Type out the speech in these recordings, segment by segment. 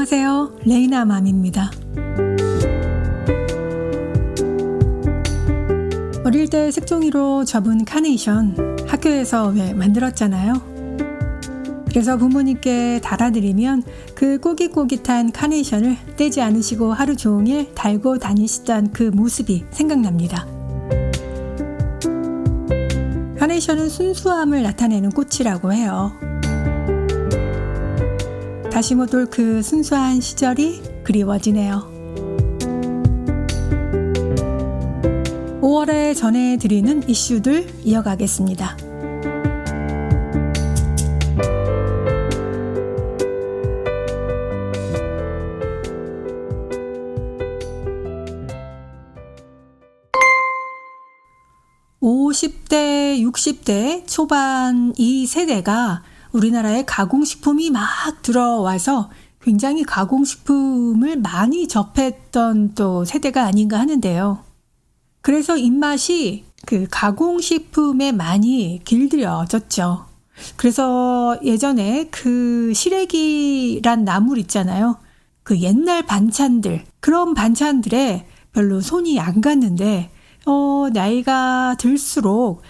안녕하세요. 레이나맘입니다. 어릴 때 색종이로 접은 카네이션 학교에서 왜 만들었잖아요. 그래서 부모님께 달아드리면 그 꼬깃꼬깃한 카네이션을 떼지 않으시고 하루 종일 달고 다니시던 그 모습이 생각납니다. 카네이션은 순수함을 나타내는 꽃이라고 해요. 다시 못 올 그 순수한 시절이 그리워지네요. 5월에 전해드리는 이슈들 이어가겠습니다. (50대) (60대) 초반 이 세대가 우리나라에 가공식품이 막 들어와서 굉장히 가공식품을 많이 접했던 또 세대가 아닌가 하는데요. 그래서 입맛이 그 가공식품에 많이 길들여졌죠. 그래서 예전에 그 시래기란 나물 있잖아요. 그 옛날 반찬들, 그런 반찬들에 별로 손이 안 갔는데 나이가 들수록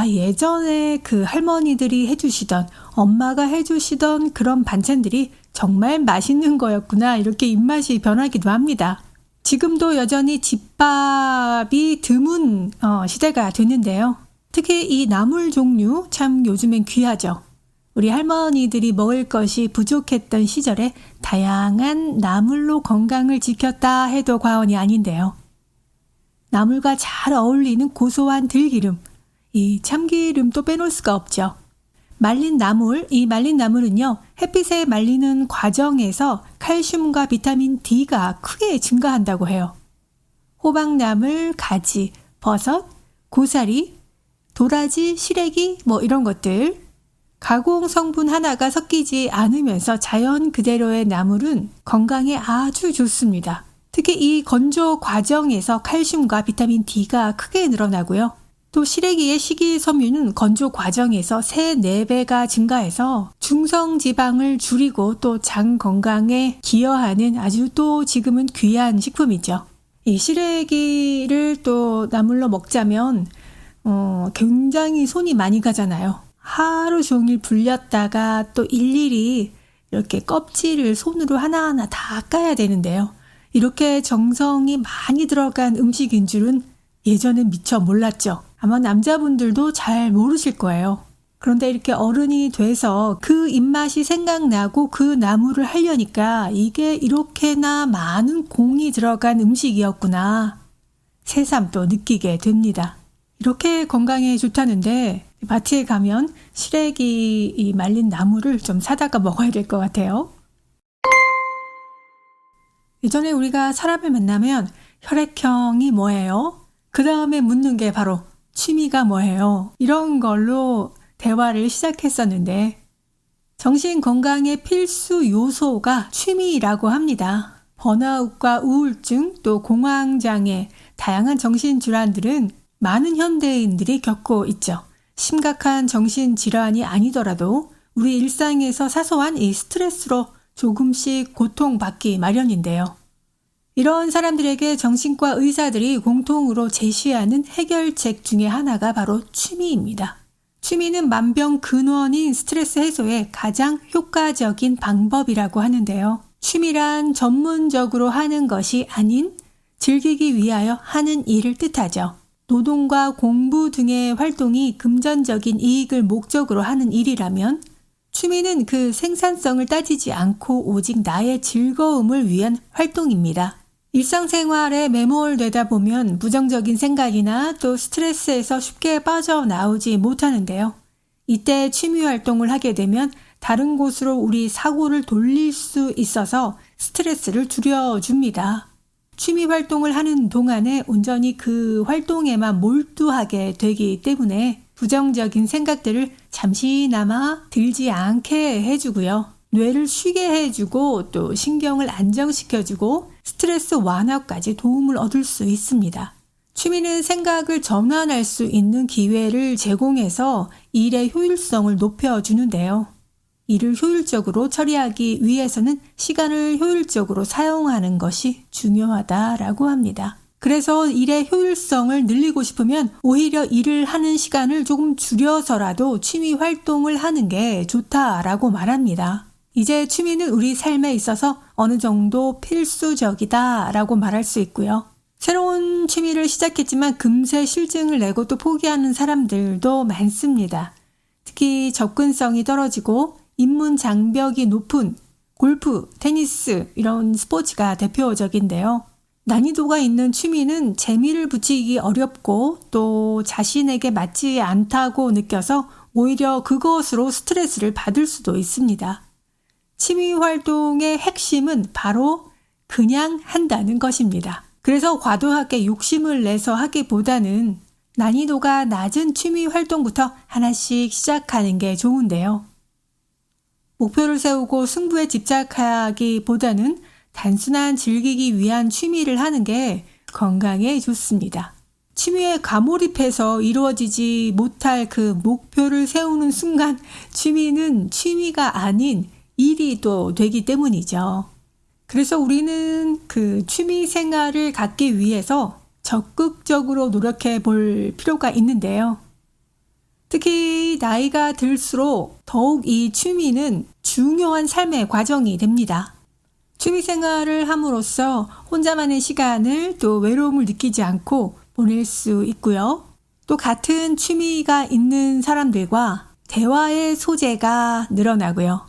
예전에 그 할머니들이 해주시던, 엄마가 해주시던 그런 반찬들이 정말 맛있는 거였구나, 이렇게 입맛이 변하기도 합니다. 지금도 여전히 집밥이 드문 시대가 됐는데요. 특히 이 나물 종류 참 요즘엔 귀하죠. 우리 할머니들이 먹을 것이 부족했던 시절에 다양한 나물로 건강을 지켰다 해도 과언이 아닌데요. 나물과 잘 어울리는 고소한 들기름, 이 참기름도 빼놓을 수가 없죠. 말린 나물, 이 말린 나물은요, 햇빛에 말리는 과정에서 칼슘과 비타민 D가 크게 증가한다고 해요. 호박나물, 가지, 버섯, 고사리, 도라지, 시래기 이런 것들. 가공 성분 하나가 섞이지 않으면서 자연 그대로의 나물은 건강에 아주 좋습니다. 특히 이 건조 과정에서 칼슘과 비타민 D가 크게 늘어나고요. 또 시래기의 식이섬유는 건조 과정에서 3-4배가 증가해서 중성지방을 줄이고 또 장 건강에 기여하는 아주 또 지금은 귀한 식품이죠. 이 시래기를 또 나물로 먹자면 굉장히 손이 많이 가잖아요. 하루 종일 불렸다가 또 일일이 이렇게 껍질을 손으로 하나하나 다 까야 되는데요. 이렇게 정성이 많이 들어간 음식인 줄은 예전엔 미처 몰랐죠. 아마 남자분들도 잘 모르실 거예요. 그런데 이렇게 어른이 돼서 그 입맛이 생각나고 그 나물을 하려니까 이게 이렇게나 많은 공이 들어간 음식이었구나, 새삼 또 느끼게 됩니다. 이렇게 건강에 좋다는데 마트에 가면 시래기 이 말린 나물을 좀 사다가 먹어야 될 것 같아요. 예전에 우리가 사람을 만나면 혈액형이 뭐예요? 그 다음에 묻는 게 바로 취미가 뭐예요? 이런 걸로 대화를 시작했었는데 정신 건강의 필수 요소가 취미라고 합니다. 번아웃과 우울증, 또 공황장애, 다양한 정신질환들은 많은 현대인들이 겪고 있죠. 심각한 정신질환이 아니더라도 우리 일상에서 사소한 이 스트레스로 조금씩 고통받기 마련인데요. 이런 사람들에게 정신과 의사들이 공통으로 제시하는 해결책 중에 하나가 바로 취미입니다. 취미는 만병근원인 스트레스 해소에 가장 효과적인 방법이라고 하는데요. 취미란 전문적으로 하는 것이 아닌 즐기기 위하여 하는 일을 뜻하죠. 노동과 공부 등의 활동이 금전적인 이익을 목적으로 하는 일이라면 취미는 그 생산성을 따지지 않고 오직 나의 즐거움을 위한 활동입니다. 일상생활에 매몰되다 보면 부정적인 생각이나 또 스트레스에서 쉽게 빠져나오지 못하는데요. 이때 취미 활동을 하게 되면 다른 곳으로 우리 사고를 돌릴 수 있어서 스트레스를 줄여줍니다. 취미 활동을 하는 동안에 온전히 그 활동에만 몰두하게 되기 때문에 부정적인 생각들을 잠시나마 들지 않게 해주고요. 뇌를 쉬게 해주고 또 신경을 안정시켜주고 스트레스 완화까지 도움을 얻을 수 있습니다. 취미는 생각을 전환할 수 있는 기회를 제공해서 일의 효율성을 높여주는데요. 일을 효율적으로 처리하기 위해서는 시간을 효율적으로 사용하는 것이 중요하다라고 합니다. 그래서 일의 효율성을 늘리고 싶으면 오히려 일을 하는 시간을 조금 줄여서라도 취미 활동을 하는 게 좋다라고 말합니다. 이제 취미는 우리 삶에 있어서 어느 정도 필수적이다라고 말할 수 있고요. 새로운 취미를 시작했지만 금세 실증을 내고 또 포기하는 사람들도 많습니다. 특히 접근성이 떨어지고 입문 장벽이 높은 골프, 테니스 이런 스포츠가 대표적인데요. 난이도가 있는 취미는 재미를 붙이기 어렵고 또 자신에게 맞지 않다고 느껴서 오히려 그것으로 스트레스를 받을 수도 있습니다. 취미 활동의 핵심은 바로 그냥 한다는 것입니다. 그래서 과도하게 욕심을 내서 하기보다는 난이도가 낮은 취미 활동부터 하나씩 시작하는 게 좋은데요. 목표를 세우고 승부에 집착하기보다는 단순한 즐기기 위한 취미를 하는 게 건강에 좋습니다. 취미에 과몰입해서 이루어지지 못할 그 목표를 세우는 순간 취미는 취미가 아닌 일이 또 되기 때문이죠. 그래서 우리는 그 취미 생활을 갖기 위해서 적극적으로 노력해 볼 필요가 있는데요. 특히 나이가 들수록 더욱 이 취미는 중요한 삶의 과정이 됩니다. 취미 생활을 함으로써 혼자만의 시간을 또 외로움을 느끼지 않고 보낼 수 있고요. 또 같은 취미가 있는 사람들과 대화의 소재가 늘어나고요.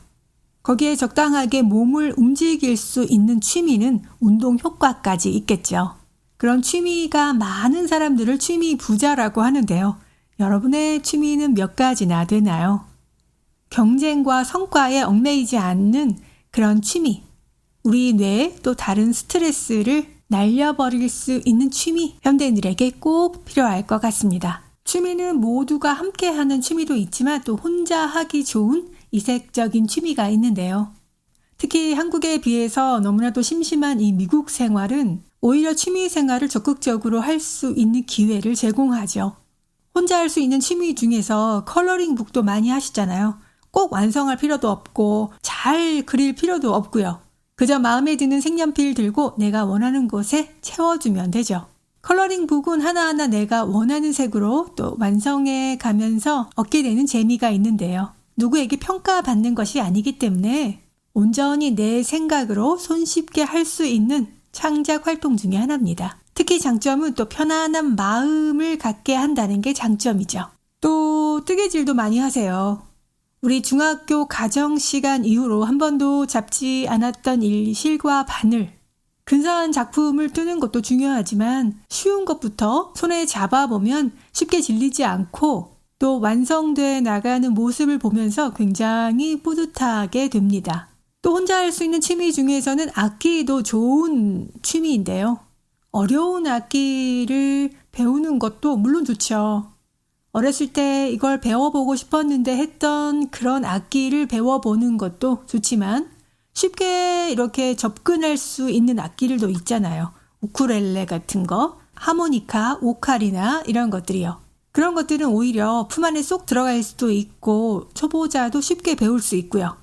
거기에 적당하게 몸을 움직일 수 있는 취미는 운동 효과까지 있겠죠. 그런 취미가 많은 사람들을 취미 부자라고 하는데요. 여러분의 취미는 몇 가지나 되나요? 경쟁과 성과에 얽매이지 않는 그런 취미, 우리 뇌에 또 다른 스트레스를 날려버릴 수 있는 취미, 현대인들에게 꼭 필요할 것 같습니다. 취미는 모두가 함께하는 취미도 있지만 또 혼자 하기 좋은 이색적인 취미가 있는데요. 특히 한국에 비해서 너무나도 심심한 이 미국 생활은 오히려 취미 생활을 적극적으로 할 수 있는 기회를 제공하죠. 혼자 할 수 있는 취미 중에서 컬러링 북도 많이 하시잖아요. 꼭 완성할 필요도 없고 잘 그릴 필요도 없고요. 그저 마음에 드는 색연필 들고 내가 원하는 곳에 채워주면 되죠. 컬러링 북은 하나하나 내가 원하는 색으로 또 완성해 가면서 얻게 되는 재미가 있는데요. 누구에게 평가받는 것이 아니기 때문에 온전히 내 생각으로 손쉽게 할 수 있는 창작 활동 중에 하나입니다. 특히 장점은 또 편안한 마음을 갖게 한다는 게 장점이죠. 또 뜨개질도 많이 하세요. 우리 중학교 가정 시간 이후로 한 번도 잡지 않았던 실과 바늘, 근사한 작품을 뜨는 것도 중요하지만 쉬운 것부터 손에 잡아보면 쉽게 질리지 않고 또 완성돼 나가는 모습을 보면서 굉장히 뿌듯하게 됩니다. 또 혼자 할 수 있는 취미 중에서는 악기도 좋은 취미인데요. 어려운 악기를 배우는 것도 물론 좋죠. 어렸을 때 이걸 배워보고 싶었는데 했던 그런 악기를 배워보는 것도 좋지만 쉽게 이렇게 접근할 수 있는 악기들도 있잖아요. 우쿨렐레 같은 거, 하모니카, 오카리나 이런 것들이요. 그런 것들은 오히려 품 안에 쏙 들어갈 수도 있고 초보자도 쉽게 배울 수 있고요.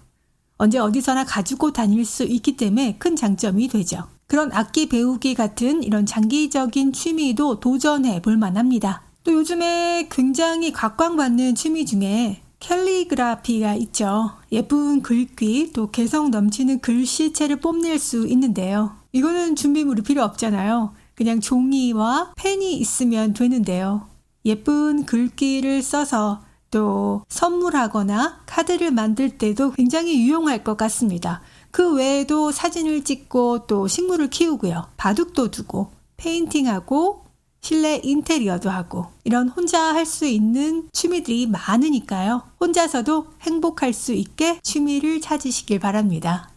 언제 어디서나 가지고 다닐 수 있기 때문에 큰 장점이 되죠. 그런 악기 배우기 같은 이런 장기적인 취미도 도전해 볼 만합니다. 또 요즘에 굉장히 각광받는 취미 중에 캘리그라피가 있죠. 예쁜 글귀, 또 개성 넘치는 글씨체를 뽐낼 수 있는데요. 이거는 준비물이 필요 없잖아요. 그냥 종이와 펜이 있으면 되는데요. 예쁜 글귀를 써서 또 선물하거나 카드를 만들 때도 굉장히 유용할 것 같습니다. 그 외에도 사진을 찍고 또 식물을 키우고요. 바둑도 두고 페인팅하고 실내 인테리어도 하고 이런 혼자 할 수 있는 취미들이 많으니까요. 혼자서도 행복할 수 있게 취미를 찾으시길 바랍니다.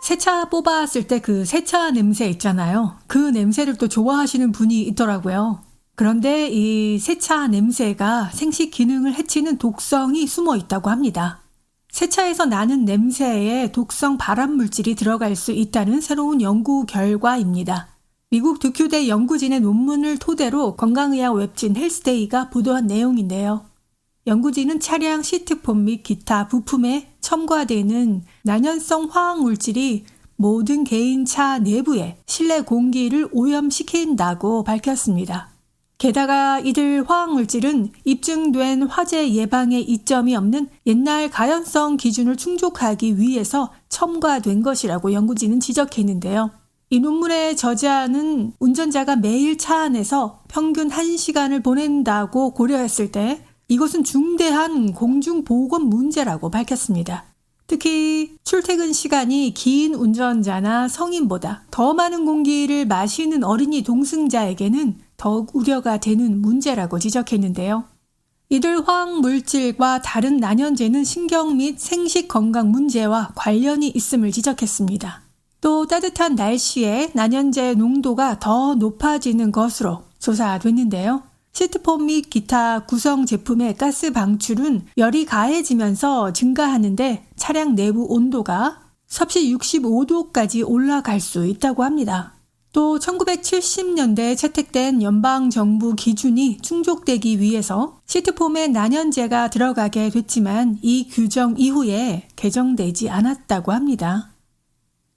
세차 뽑았을 때 그 세차 냄새 있잖아요. 그 냄새를 또 좋아하시는 분이 있더라고요. 그런데 이 세차 냄새가 생식 기능을 해치는 독성이 숨어 있다고 합니다. 세차에서 나는 냄새에 독성 발암물질이 들어갈 수 있다는 새로운 연구 결과입니다. 미국 듀큐대 연구진의 논문을 토대로 건강의학 웹진 헬스데이가 보도한 내용인데요. 연구진은 차량 시트폼 및 기타 부품에 첨가되는 난연성 화학물질이 모든 개인차 내부에 실내 공기를 오염시킨다고 밝혔습니다. 게다가 이들 화학물질은 입증된 화재 예방에 이점이 없는 옛날 가연성 기준을 충족하기 위해서 첨가된 것이라고 연구진은 지적했는데요. 이 논문의 저자는 운전자가 매일 차 안에서 평균 1시간을 보낸다고 고려했을 때 이것은 중대한 공중보건 문제라고 밝혔습니다. 특히 출퇴근 시간이 긴 운전자나 성인보다 더 많은 공기를 마시는 어린이 동승자에게는 더욱 우려가 되는 문제라고 지적했는데요. 이들 화학물질과 다른 난연제는 신경 및 생식 건강 문제와 관련이 있음을 지적했습니다. 또 따뜻한 날씨에 난연제 농도가 더 높아지는 것으로 조사됐는데요. 시트폼 및 기타 구성 제품의 가스 방출은 열이 가해지면서 증가하는데 차량 내부 온도가 섭씨 65도까지 올라갈 수 있다고 합니다. 또 1970년대에 채택된 연방정부 기준이 충족되기 위해서 시트폼에 난연제가 들어가게 됐지만 이 규정 이후에 개정되지 않았다고 합니다.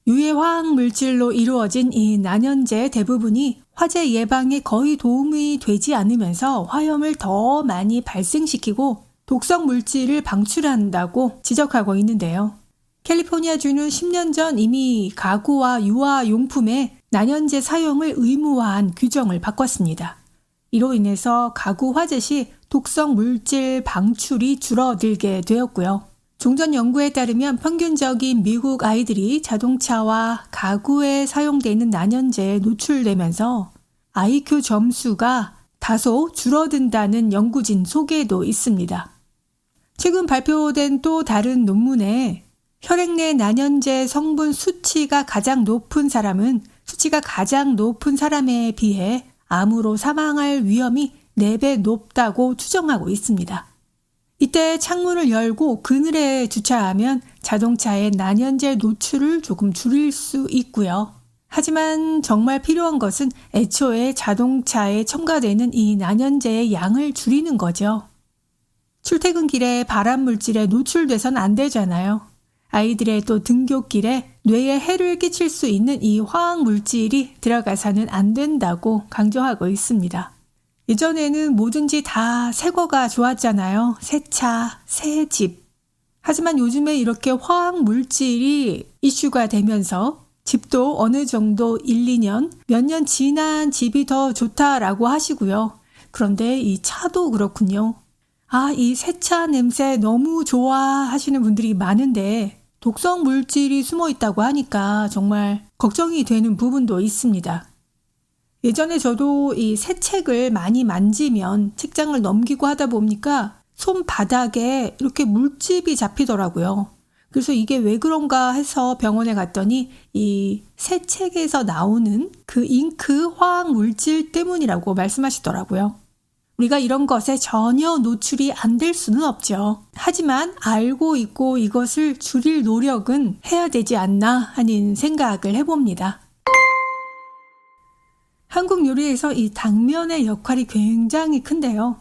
유해 화학물질로 이루어진 이 난연제 대부분이 화재 예방에 거의 도움이 되지 않으면서 화염을 더 많이 발생시키고 독성 물질을 방출한다고 지적하고 있는데요. 캘리포니아주는 10년 전 이미 가구와 유아용품에 난연제 사용을 의무화한 규정을 바꿨습니다. 이로 인해서 가구 화재 시 독성 물질 방출이 줄어들게 되었고요. 종전 연구에 따르면 평균적인 미국 아이들이 자동차와 가구에 사용되는 난연제에 노출되면서 IQ 점수가 다소 줄어든다는 연구진 소개도 있습니다. 최근 발표된 또 다른 논문에 혈액 내 난연제 성분 수치가 가장 높은 사람에 비해 암으로 사망할 위험이 4배 높다고 추정하고 있습니다. 이때 창문을 열고 그늘에 주차하면 자동차의 난연제 노출을 조금 줄일 수 있고요. 하지만 정말 필요한 것은 애초에 자동차에 첨가되는 이 난연제의 양을 줄이는 거죠. 출퇴근길에 발암물질에 노출돼선 안 되잖아요. 아이들의 또 등굣길에 뇌에 해를 끼칠 수 있는 이 화학물질이 들어가서는 안 된다고 강조하고 있습니다. 예전에는 뭐든지 다 새 거가 좋았잖아요. 새 차, 새 집. 하지만 요즘에 이렇게 화학물질이 이슈가 되면서 집도 어느 정도 1, 2년, 몇 년 지난 집이 더 좋다라고 하시고요. 그런데 이 차도 그렇군요. 이 새 차 냄새 너무 좋아 하시는 분들이 많은데 독성 물질이 숨어 있다고 하니까 정말 걱정이 되는 부분도 있습니다. 예전에 저도 이 새 책을 많이 만지면 책장을 넘기고 하다 보니까 손바닥에 이렇게 물집이 잡히더라고요. 그래서 이게 왜 그런가 해서 병원에 갔더니 이 새 책에서 나오는 그 잉크 화학 물질 때문이라고 말씀하시더라고요. 우리가 이런 것에 전혀 노출이 안 될 수는 없죠. 하지만 알고 있고 이것을 줄일 노력은 해야 되지 않나 하는 생각을 해봅니다. 한국 요리에서 이 당면의 역할이 굉장히 큰데요.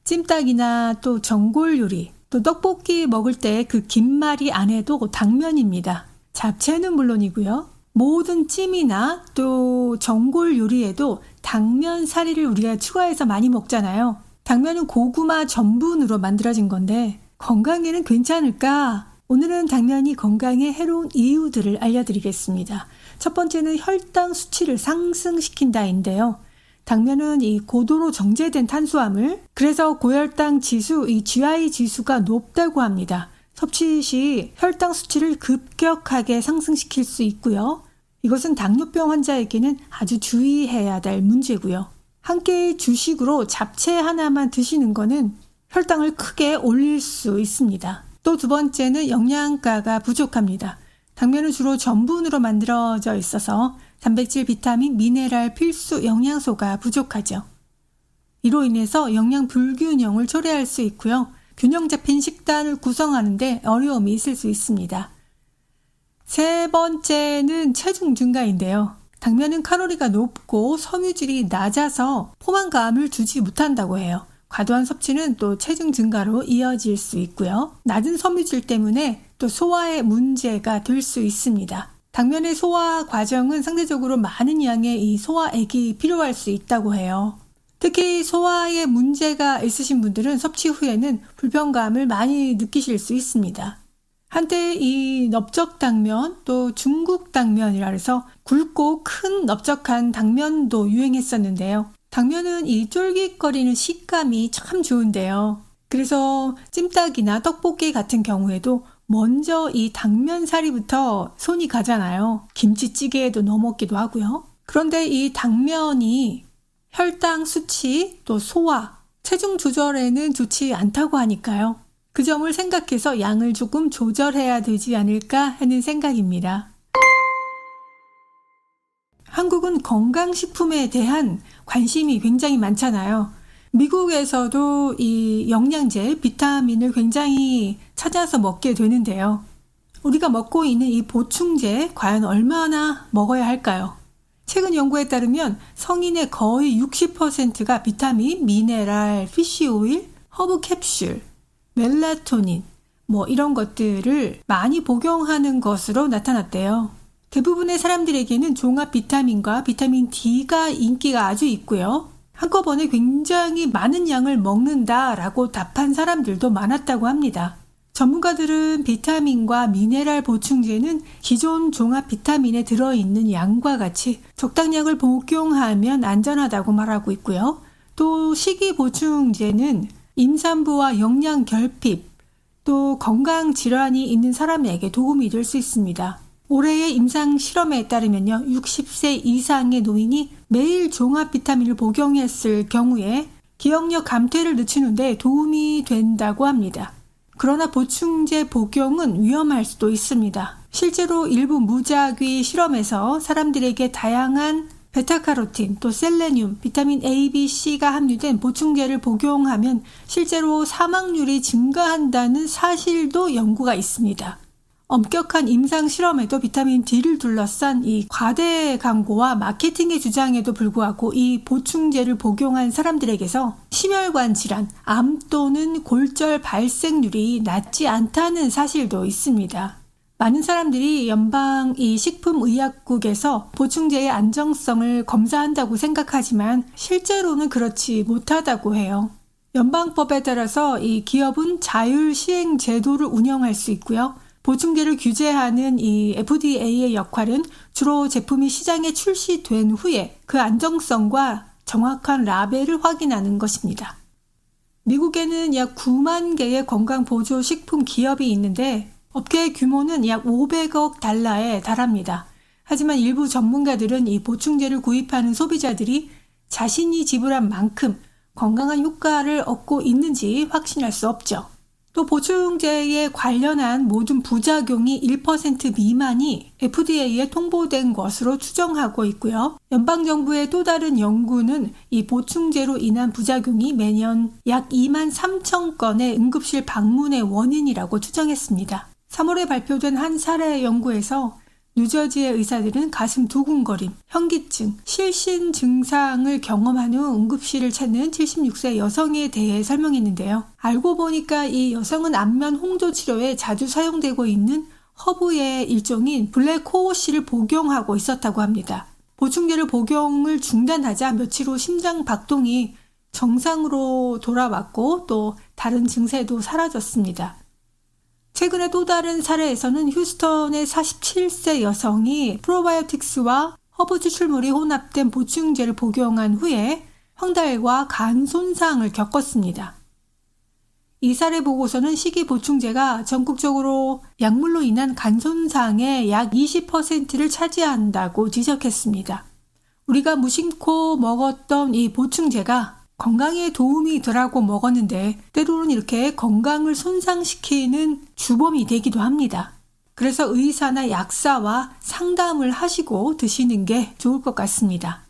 찜닭이나 또 전골 요리, 또 떡볶이 먹을 때 그 김말이 안에도 당면입니다. 잡채는 물론이고요. 모든 찜이나 또 전골 요리에도 당면 사리를 우리가 추가해서 많이 먹잖아요. 당면은 고구마 전분으로 만들어진 건데 건강에는 괜찮을까? 오늘은 당면이 건강에 해로운 이유들을 알려드리겠습니다. 첫 번째는 혈당 수치를 상승시킨다인데요. 당면은 이 고도로 정제된 탄수화물, 그래서 고혈당 지수, 이 GI 지수가 높다고 합니다. 섭취 시 혈당 수치를 급격하게 상승시킬 수 있고요. 이것은 당뇨병 환자에게는 아주 주의해야 될 문제고요. 한 끼 주식으로 잡채 하나만 드시는 거는 혈당을 크게 올릴 수 있습니다. 또 두 번째는 영양가가 부족합니다. 당면은 주로 전분으로 만들어져 있어서 단백질, 비타민, 미네랄, 필수 영양소가 부족하죠. 이로 인해서 영양 불균형을 초래할 수 있고요. 균형 잡힌 식단을 구성하는데 어려움이 있을 수 있습니다. 세 번째는 체중 증가인데요. 당면은 칼로리가 높고 섬유질이 낮아서 포만감을 주지 못한다고 해요. 과도한 섭취는 또 체중 증가로 이어질 수 있고요. 낮은 섬유질 때문에 또 소화에 문제가 될 수 있습니다. 당면의 소화 과정은 상대적으로 많은 양의 이 소화액이 필요할 수 있다고 해요. 특히 소화에 문제가 있으신 분들은 섭취 후에는 불편감을 많이 느끼실 수 있습니다. 한때 이 넓적 당면 또 중국 당면이라 해서 굵고 큰 넓적한 당면도 유행했었는데요. 당면은 이 쫄깃거리는 식감이 참 좋은데요. 그래서 찜닭이나 떡볶이 같은 경우에도 먼저 이 당면 사리부터 손이 가잖아요. 김치찌개에도 넣어 먹기도 하고요. 그런데 이 당면이 혈당 수치, 또 소화, 체중 조절에는 좋지 않다고 하니까요. 그 점을 생각해서 양을 조금 조절해야 되지 않을까 하는 생각입니다. 한국은 건강식품에 대한 관심이 굉장히 많잖아요. 미국에서도 이 영양제, 비타민을 굉장히 찾아서 먹게 되는데요. 우리가 먹고 있는 이 보충제 과연 얼마나 먹어야 할까요? 최근 연구에 따르면 성인의 거의 60%가 비타민, 미네랄, 피쉬오일, 허브 캡슐, 멜라토닌 이런 것들을 많이 복용하는 것으로 나타났대요. 대부분의 사람들에게는 종합 비타민과 비타민 D가 인기가 아주 있고요. 한꺼번에 굉장히 많은 양을 먹는다라고 답한 사람들도 많았다고 합니다. 전문가들은 비타민과 미네랄 보충제는 기존 종합 비타민에 들어있는 양과 같이 적당량을 복용하면 안전하다고 말하고 있고요. 또 식이 보충제는 임산부와 영양 결핍, 또 건강 질환이 있는 사람에게 도움이 될 수 있습니다. 올해의 임상 실험에 따르면요, 60세 이상의 노인이 매일 종합 비타민을 복용했을 경우에 기억력 감퇴를 늦추는데 도움이 된다고 합니다. 그러나 보충제 복용은 위험할 수도 있습니다. 실제로 일부 무작위 실험에서 사람들에게 다양한 베타카로틴, 또 셀레늄, 비타민 A, B, C가 함유된 보충제를 복용하면 실제로 사망률이 증가한다는 사실도 연구가 있습니다. 엄격한 임상 실험에도 비타민 D를 둘러싼 이 과대 광고와 마케팅의 주장에도 불구하고 이 보충제를 복용한 사람들에게서 심혈관 질환, 암 또는 골절 발생률이 낮지 않다는 사실도 있습니다. 많은 사람들이 연방 이 식품의약국에서 보충제의 안정성을 검사한다고 생각하지만 실제로는 그렇지 못하다고 해요. 연방법에 따라서 이 기업은 자율 시행 제도를 운영할 수 있고요. 보충제를 규제하는 이 FDA의 역할은 주로 제품이 시장에 출시된 후에 그 안정성과 정확한 라벨을 확인하는 것입니다. 미국에는 약 9만 개의 건강보조식품 기업이 있는데 업계의 규모는 약 500억 달러에 달합니다. 하지만 일부 전문가들은 이 보충제를 구입하는 소비자들이 자신이 지불한 만큼 건강한 효과를 얻고 있는지 확신할 수 없죠. 또 보충제에 관련한 모든 부작용이 1% 미만이 FDA에 통보된 것으로 추정하고 있고요. 연방정부의 또 다른 연구는 이 보충제로 인한 부작용이 매년 약 2만 3천 건의 응급실 방문의 원인이라고 추정했습니다. 3월에 발표된 한 사례 연구에서 뉴저지의 의사들은 가슴 두근거림, 현기증, 실신 증상을 경험한 후 응급실을 찾는 76세 여성에 대해 설명했는데요. 알고 보니까 이 여성은 안면 홍조 치료에 자주 사용되고 있는 허브의 일종인 블랙호어씨를 복용하고 있었다고 합니다. 보충제를 복용을 중단하자 며칠 후 심장 박동이 정상으로 돌아왔고 또 다른 증세도 사라졌습니다. 최근에 또 다른 사례에서는 휴스턴의 47세 여성이 프로바이오틱스와 허브 추출물이 혼합된 보충제를 복용한 후에 황달과 간 손상을 겪었습니다. 이 사례 보고서는 식이 보충제가 전국적으로 약물로 인한 간 손상의 약 20%를 차지한다고 지적했습니다. 우리가 무심코 먹었던 이 보충제가 건강에 도움이 되라고 먹었는데 때로는 이렇게 건강을 손상시키는 주범이 되기도 합니다. 그래서 의사나 약사와 상담을 하시고 드시는 게 좋을 것 같습니다.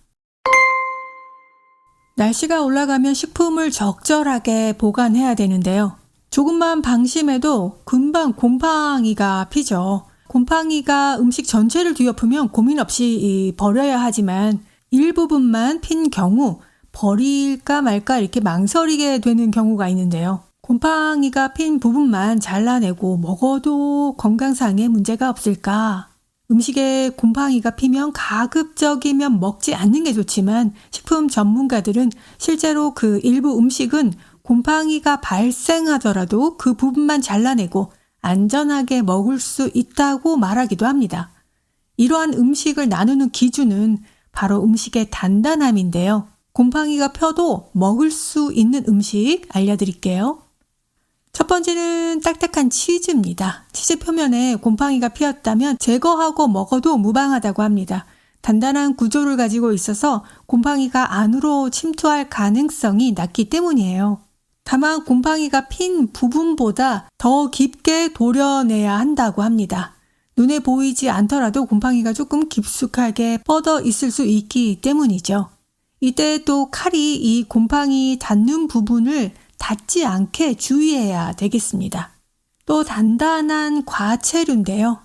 날씨가 올라가면 식품을 적절하게 보관해야 되는데요. 조금만 방심해도 금방 곰팡이가 피죠. 곰팡이가 음식 전체를 뒤엎으면 고민 없이 버려야 하지만 일부분만 핀 경우 버릴까 말까 이렇게 망설이게 되는 경우가 있는데요. 곰팡이가 핀 부분만 잘라내고 먹어도 건강상에 문제가 없을까? 음식에 곰팡이가 피면 가급적이면 먹지 않는 게 좋지만 식품 전문가들은 실제로 그 일부 음식은 곰팡이가 발생하더라도 그 부분만 잘라내고 안전하게 먹을 수 있다고 말하기도 합니다. 이러한 음식을 나누는 기준은 바로 음식의 단단함인데요. 곰팡이가 펴도 먹을 수 있는 음식 알려드릴게요. 첫 번째는 딱딱한 치즈입니다. 치즈 표면에 곰팡이가 피었다면 제거하고 먹어도 무방하다고 합니다. 단단한 구조를 가지고 있어서 곰팡이가 안으로 침투할 가능성이 낮기 때문이에요. 다만 곰팡이가 핀 부분보다 더 깊게 도려내야 한다고 합니다. 눈에 보이지 않더라도 곰팡이가 조금 깊숙하게 뻗어 있을 수 있기 때문이죠. 이때 또 칼이 이 곰팡이 닿는 부분을 닿지 않게 주의해야 되겠습니다. 또 단단한 과채류인데요.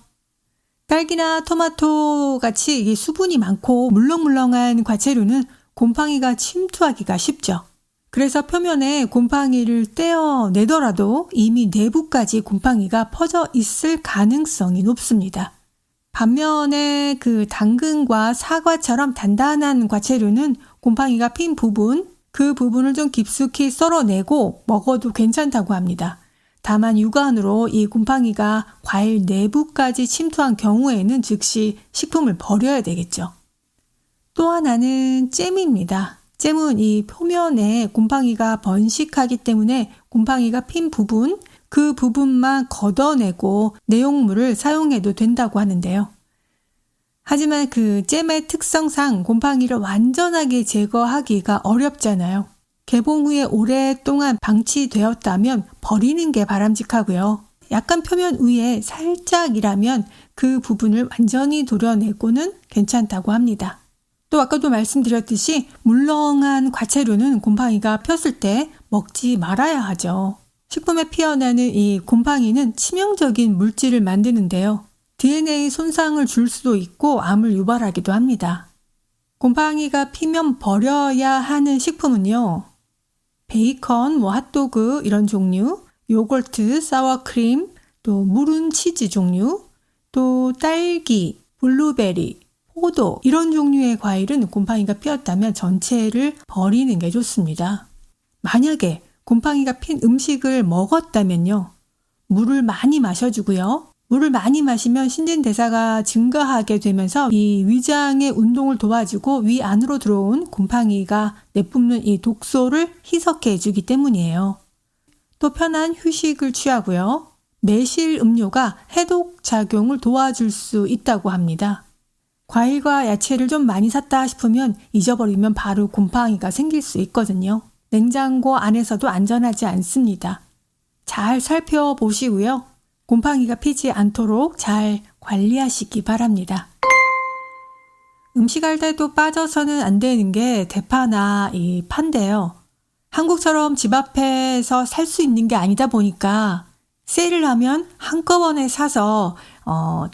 딸기나 토마토 같이 수분이 많고 물렁물렁한 과채류는 곰팡이가 침투하기가 쉽죠. 그래서 표면에 곰팡이를 떼어내더라도 이미 내부까지 곰팡이가 퍼져 있을 가능성이 높습니다. 반면에 그 당근과 사과처럼 단단한 과채류는 곰팡이가 핀 부분, 그 부분을 좀 깊숙이 썰어내고 먹어도 괜찮다고 합니다. 다만 육안으로 이 곰팡이가 과일 내부까지 침투한 경우에는 즉시 식품을 버려야 되겠죠. 또 하나는 잼입니다. 잼은 이 표면에 곰팡이가 번식하기 때문에 곰팡이가 핀 부분, 그 부분만 걷어내고 내용물을 사용해도 된다고 하는데요. 하지만 그 잼의 특성상 곰팡이를 완전하게 제거하기가 어렵잖아요. 개봉 후에 오랫동안 방치되었다면 버리는 게 바람직하고요. 약간 표면 위에 살짝이라면 그 부분을 완전히 도려내고는 괜찮다고 합니다. 또 아까도 말씀드렸듯이 물렁한 과채류는 곰팡이가 폈을 때 먹지 말아야 하죠. 식품에 피어나는 이 곰팡이는 치명적인 물질을 만드는데요. DNA 손상을 줄 수도 있고 암을 유발하기도 합니다. 곰팡이가 피면 버려야 하는 식품은요. 베이컨, 핫도그 이런 종류, 요거트, 사워크림, 또 무른 치즈 종류, 또 딸기, 블루베리, 포도 이런 종류의 과일은 곰팡이가 피었다면 전체를 버리는 게 좋습니다. 만약에 곰팡이가 핀 음식을 먹었다면요. 물을 많이 마셔주고요. 물을 많이 마시면 신진대사가 증가하게 되면서 이 위장의 운동을 도와주고 위 안으로 들어온 곰팡이가 내뿜는 이 독소를 희석해 주기 때문이에요. 또 편한 휴식을 취하고요. 매실 음료가 해독 작용을 도와줄 수 있다고 합니다. 과일과 야채를 좀 많이 샀다 싶으면 잊어버리면 바로 곰팡이가 생길 수 있거든요. 냉장고 안에서도 안전하지 않습니다. 잘 살펴보시고요. 곰팡이가 피지 않도록 잘 관리하시기 바랍니다. 음식할 때도 빠져서는 안 되는 게 대파나 이 파인데요. 한국처럼 집 앞에서 살 수 있는 게 아니다 보니까 세일을 하면 한꺼번에 사서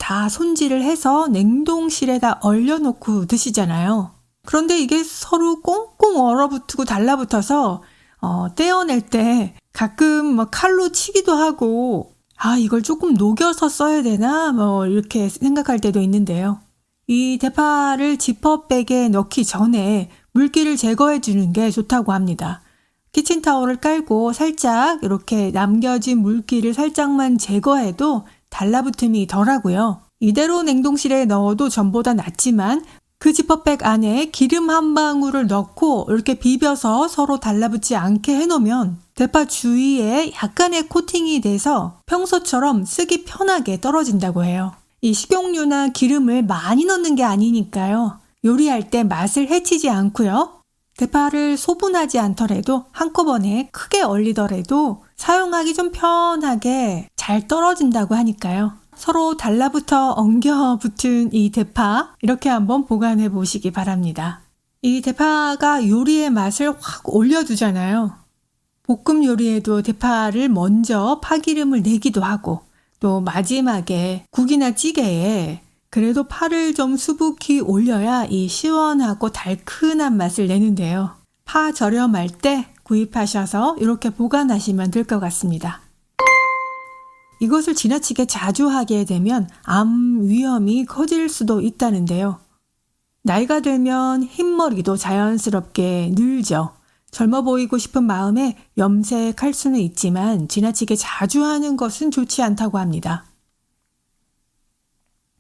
다 손질을 해서 냉동실에다 얼려놓고 드시잖아요. 그런데 이게 서로 꽁꽁 얼어붙고 달라붙어서 떼어낼 때 가끔 칼로 치기도 하고 이걸 조금 녹여서 써야 되나 이렇게 생각할 때도 있는데요. 이 대파를 지퍼백에 넣기 전에 물기를 제거해 주는 게 좋다고 합니다. 키친타올을 깔고 살짝 이렇게 남겨진 물기를 살짝만 제거해도 달라붙음이 덜하고요. 이대로 냉동실에 넣어도 전보다 낫지만 그 지퍼백 안에 기름 한 방울을 넣고 이렇게 비벼서 서로 달라붙지 않게 해놓으면 대파 주위에 약간의 코팅이 돼서 평소처럼 쓰기 편하게 떨어진다고 해요. 이 식용유나 기름을 많이 넣는 게 아니니까요. 요리할 때 맛을 해치지 않고요. 대파를 소분하지 않더라도 한꺼번에 크게 얼리더라도 사용하기 좀 편하게 잘 떨어진다고 하니까요. 서로 달라붙어 엉겨붙은 이 대파 이렇게 한번 보관해 보시기 바랍니다. 이 대파가 요리의 맛을 확 올려두잖아요. 볶음 요리에도 대파를 먼저 파기름을 내기도 하고 또 마지막에 국이나 찌개에 그래도 파를 좀 수북히 올려야 이 시원하고 달큰한 맛을 내는데요. 파 저렴할 때 구입하셔서 이렇게 보관하시면 될 것 같습니다. 이것을 지나치게 자주 하게 되면 암 위험이 커질 수도 있다는데요. 나이가 들면 흰머리도 자연스럽게 늘죠. 젊어 보이고 싶은 마음에 염색할 수는 있지만 지나치게 자주 하는 것은 좋지 않다고 합니다.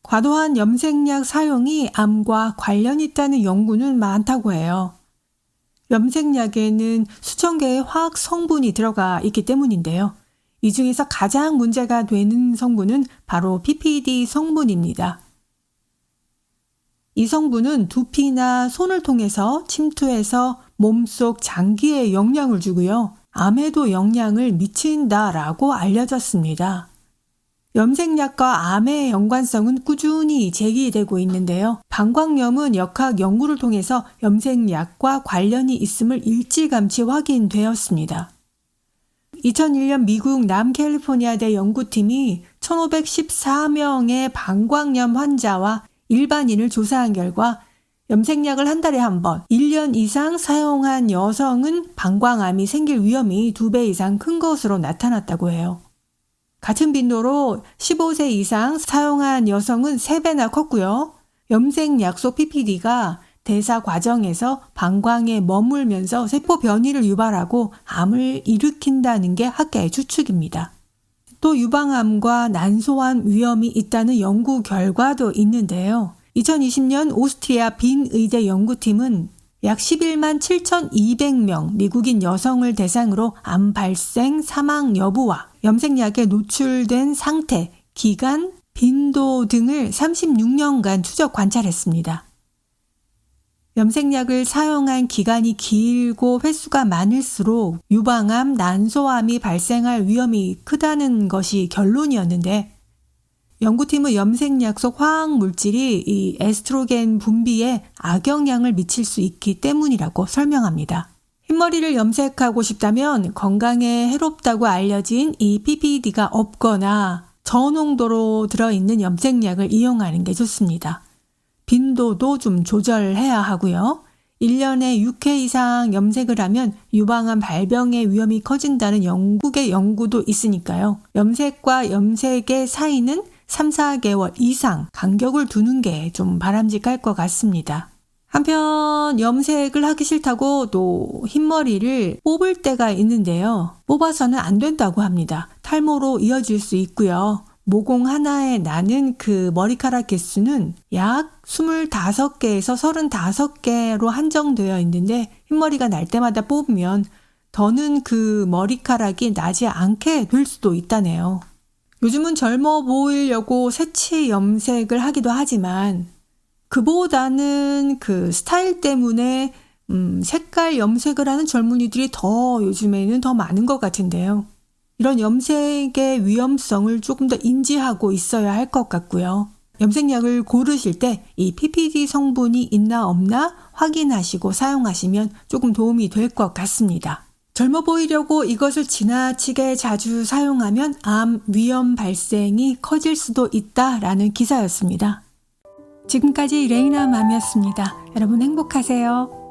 과도한 염색약 사용이 암과 관련이 있다는 연구는 많다고 해요. 염색약에는 수천 개의 화학 성분이 들어가 있기 때문인데요. 이 중에서 가장 문제가 되는 성분은 바로 PPD 성분입니다. 이 성분은 두피나 손을 통해서 침투해서 몸속 장기에 영향을 주고요. 암에도 영향을 미친다라고 알려졌습니다. 염색약과 암의 연관성은 꾸준히 제기되고 있는데요. 방광염은 역학 연구를 통해서 염색약과 관련이 있음을 일찌감치 확인되었습니다. 2001년 미국 남캘리포니아대 연구팀이 1514명의 방광염 환자와 일반인을 조사한 결과 염색약을 한 달에 한 번, 1년 이상 사용한 여성은 방광암이 생길 위험이 2배 이상 큰 것으로 나타났다고 해요. 같은 빈도로 15세 이상 사용한 여성은 3배나 컸고요. 염색약 속 PPD가 대사 과정에서 방광에 머물면서 세포 변이를 유발하고 암을 일으킨다는 게 학계의 추측입니다. 또 유방암과 난소암 위험이 있다는 연구 결과도 있는데요. 2020년 오스트리아 빈 의대 연구팀은 약 11만 7,200명 미국인 여성을 대상으로 암 발생, 사망 여부와 염색약에 노출된 상태, 기간, 빈도 등을 36년간 추적 관찰했습니다. 염색약을 사용한 기간이 길고 횟수가 많을수록 유방암, 난소암이 발생할 위험이 크다는 것이 결론이었는데 연구팀은 염색약 속 화학물질이 이 에스트로겐 분비에 악영향을 미칠 수 있기 때문이라고 설명합니다. 흰머리를 염색하고 싶다면 건강에 해롭다고 알려진 이 PPD가 없거나 저농도로 들어있는 염색약을 이용하는 게 좋습니다. 빈도도 좀 조절해야 하고요. 1년에 6회 이상 염색을 하면 유방암 발병의 위험이 커진다는 영국의 연구도 있으니까요. 염색과 염색의 사이는 3, 4개월 이상 간격을 두는 게 좀 바람직할 것 같습니다. 한편 염색을 하기 싫다고 또 흰머리를 뽑을 때가 있는데요. 뽑아서는 안 된다고 합니다. 탈모로 이어질 수 있고요. 모공 하나에 나는 그 머리카락 개수는 약 25개에서 35개로 한정되어 있는데 흰머리가 날 때마다 뽑으면 더는 그 머리카락이 나지 않게 될 수도 있다네요. 요즘은 젊어 보이려고 새치 염색을 하기도 하지만 그보다는 그 스타일 때문에 색깔 염색을 하는 젊은이들이 요즘에는 더 많은 것 같은데요. 이런 염색의 위험성을 조금 더 인지하고 있어야 할 것 같고요. 염색약을 고르실 때 이 PPD 성분이 있나 없나 확인하시고 사용하시면 조금 도움이 될 것 같습니다. 젊어 보이려고 이것을 지나치게 자주 사용하면 암 위험 발생이 커질 수도 있다라는 기사였습니다. 지금까지 레이나 맘이었습니다. 여러분 행복하세요.